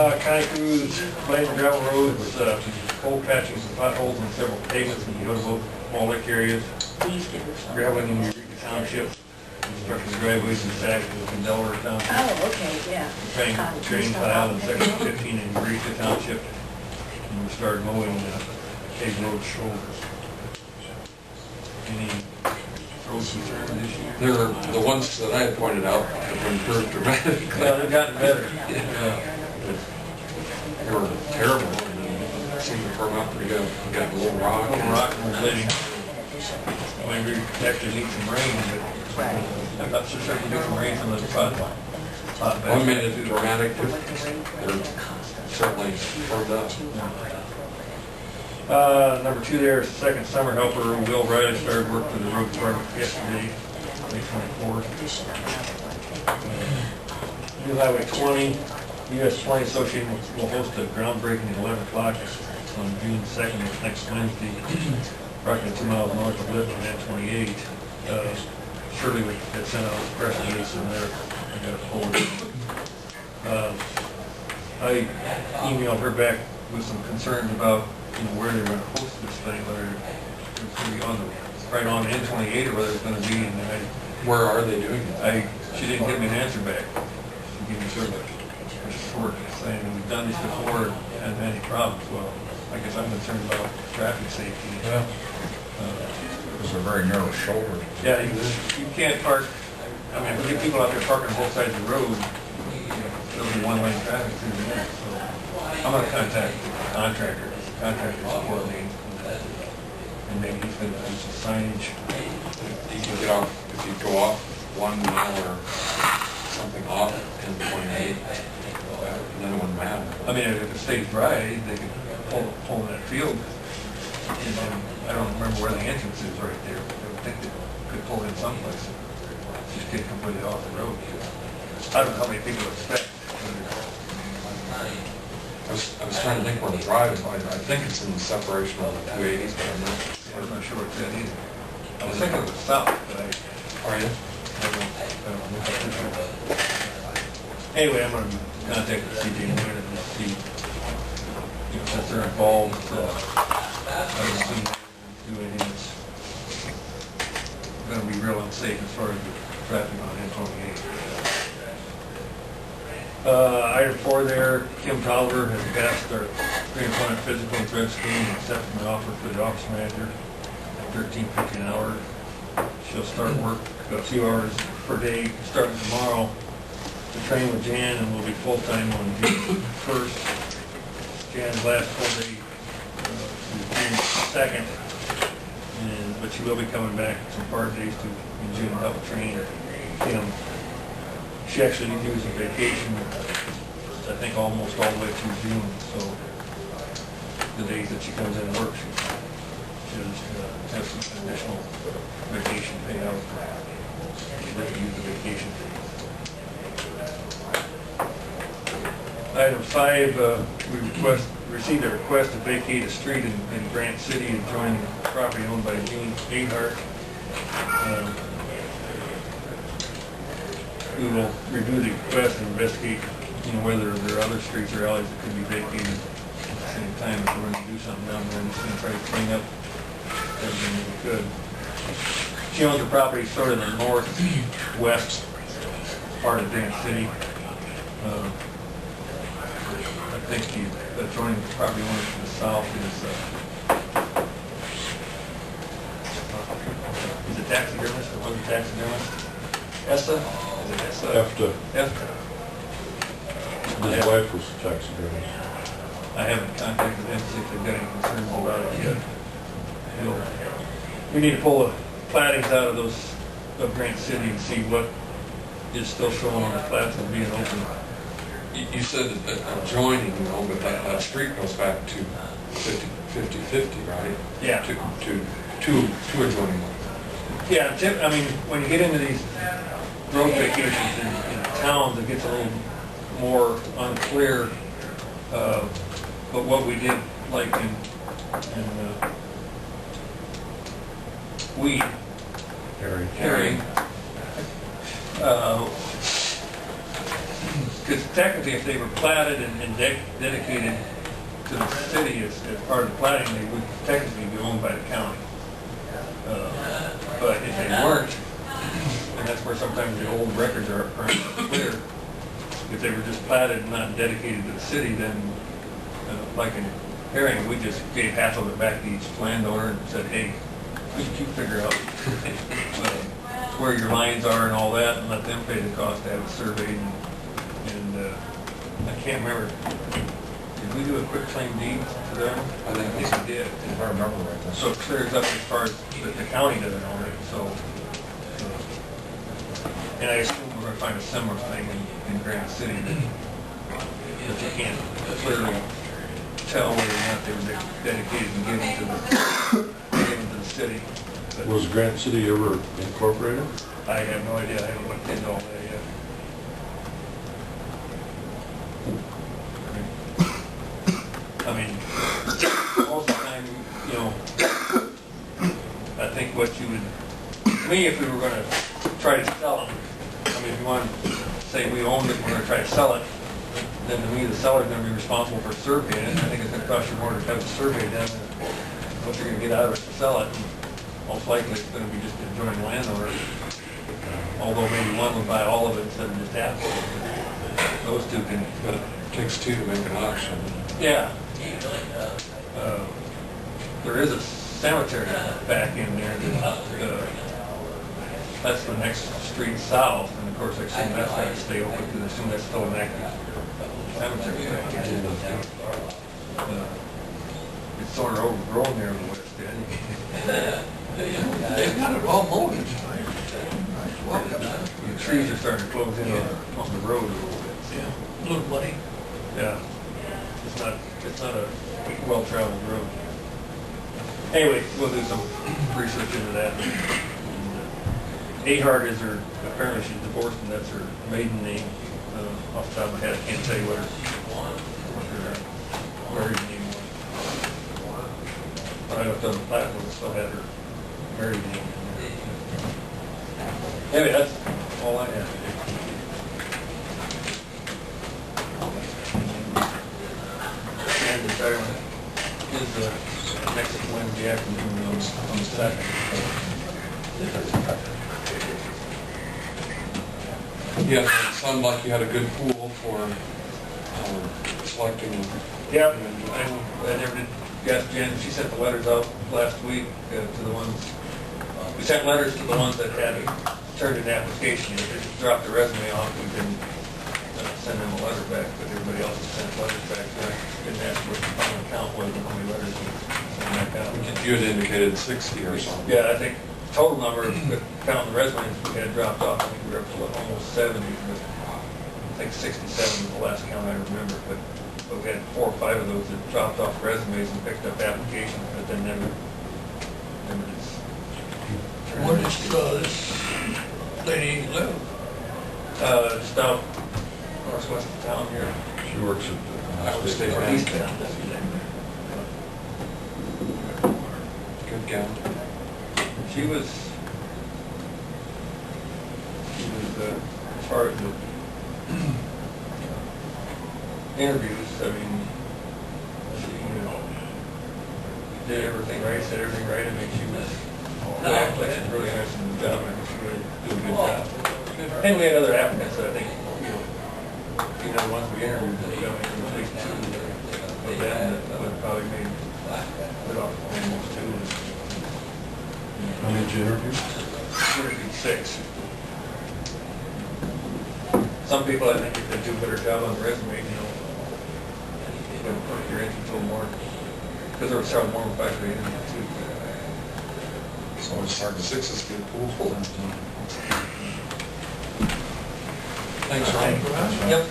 County crews laying the gravel roads, hole patching some potholes in several pavements in the Small Lake areas, graveling in Eureka Township, construction driveways in Sac in Delaware Township. Oh, okay, yeah. Train tile in section 15 in Eureka Township, and we started mowing paved road shoulders. Any road concerns this year? They're the ones that I had pointed out have improved dramatically. Well, they've gotten better. They were terrible. And seemed to firm up pretty good. We got a little rock. And letting. I mean, we actually need some rain, but I'm not so sure we get some rain from the spot. One minute dramatic, they're certainly firmed up. Number 2 there, second summer helper, Will Riley started work for the road department yesterday, May 24th. New Highway 20, U.S. 20 Association will host a groundbreaking at 11 o'clock on June 2nd, next Wednesday, approximately 2 miles north of Lippman at 28. Shirley had sent out a press release in there. I got it forwarded. I emailed her back with some concerns about where they were going to host this thing, whether it was going to be on right on N28 or whether it was going to be in Where are they doing it? She didn't give me an answer back. She gave me sort of a short saying, we've done this before and haven't had any problems. Well, I guess I'm concerned about traffic safety. Yeah. Those are very narrow shoulders. Yeah, you can't park. I mean, if we get people out there parking on both sides of the road, there'll be one-lane traffic through the middle. So I'm going to contact the contractor. The contractor's coordinating, and maybe he's going to do some signage. You can get off, if you go off 1 mile or something off N28, then it wouldn't matter. I mean, if it stays dry, they could pull in that field. And then, I don't remember where the entrance is right there. I would think they could pull in someplace. Just get completely off the road. I don't know how many people expect. I was trying to think where the drive is. I think it's in the separation of the 280s, but I'm not sure what that is. I was thinking it was south, but Are you? I don't know. Anyway, I'm going to contact the CJ and see, since they're involved, I don't see them do anything that's going to be real unsafe as far as the traffic on N28. Item 4 there, Kim Tolliver has passed our pre-employment physical and drug screen and accepted an offer for the office manager at $13.50 an hour. She'll start work a few hours per day starting tomorrow to train with Jan, and will be full-time on June 1st. Jan's last full day is June 2nd, but she will be coming back some part days in June to help train Kim. She actually used a vacation, I think almost all the way through June, so the days that she comes in and works, she'll just have some additional vacation payout. She doesn't use the vacation. Item 5, we received a request to vacate a street in Grant City and join property owned by Gene Ahart. We will review the request and investigate, whether there are other streets or alleys that could be vacated at the same time. If we're going to do something down there, we're just going to try to clean up everything that we could. She owns the property sort of in the northwest part of Grant City. I think the adjoining property owner to the south is a taxidermist, or was a taxidermist? Essa? After Essa. his wife was a taxidermist. I haven't contacted them to see if they've got any concerns about it yet. We need to pull the plattings out of Grant City and see what is still showing on the plats as being open. You said that adjoining, but that street goes back to 50-50, right? Yeah. To adjoining ones. Yeah, I mean, when you get into these road vacations in towns, it gets a little more unclear. But what we did, like in Harry, because technically if they were platted and dedicated to the city as part of the platting, they would technically be owned by the county. But if they weren't, and that's where sometimes the old records are clear, if they were just platted and not dedicated to the city, then like in Herring, we just gave half of it back to each landowner and said, hey, you figure out where your lines are and all that, and let them pay the cost to have it surveyed. And I can't remember, did we do a quick claim deed to them? I think we did. if I remember right. So it clears up as far as the county doesn't own it, so. And I assume we're going to find a similar thing in Granite City that you can't clearly tell whether or not they were dedicated and given to the city. But Was Granite City ever incorporated? I have no idea. I haven't looked into all that yet. I mean, most of the time, you know, I think what you would, to me, if we were going to try to sell them, I mean, if you want to say we owned it, we're going to try to sell it, then to me, the seller's going to be responsible for surveying it. I think it's going to cost you more to have a survey done than what you're going to get out of it to sell it. And most likely, it's going to be just a joint landowner. Although maybe one would buy all of it instead of just half of it. Those two can. But it takes two to make an auction. Yeah. There is a cemetery back in there. That's the next street south, and of course I assume that's got to stay open because I assume that's still an active cemetery back there. It's sort of overgrown there on the west end. They've got it all mowed tonight. The trees are starting to close in on the road a little bit. Yeah, a little muddy. Yeah. It's not a well-traveled road. Anyway, we'll do some research into that. Ahart is her, apparently she's divorced and that's her maiden name. Off the top of my head, I can't tell you what her married name was. But I looked on the platform, it still had her married name. Anyway, that's all I have. And retirement is next Wednesday afternoon on the 2nd. Yeah, it sounded like you had a good pool for selecting. Yep, I never did ask Jen, she sent the letters out last week to the ones, we sent letters to the ones that had turned in application. If they dropped the resume off, we didn't send them a letter back, but everybody else has sent letters back. So I didn't ask what the final count was and how many letters we sent back out. You had indicated 60 or something. Yeah, I think total number, counting the resumes we had dropped off, I think we were up to almost 70, but I think 67 was the last count I remember, but we had 4 or 5 of those that dropped off resumes and picked up applications, but then never did. Where does this lady live? Just out northwest of town here. She works at the State Or Bank. east town, that's the name. Good gal. She was part of the interviews. I mean, she did everything right, said everything right. I mean, she was actually really interested in the job. I think she really did a good job. And we had other applicants that I think, the ones we interviewed, at least 2 of them that would probably made it off almost 2. How many did you interview? 6. Some people, I think, if they do a better job on the resume, put your interview a little more, because there were several more factory interviews too. So it's hard to 6 is good pool for them. Thanks, Ryan. Yep.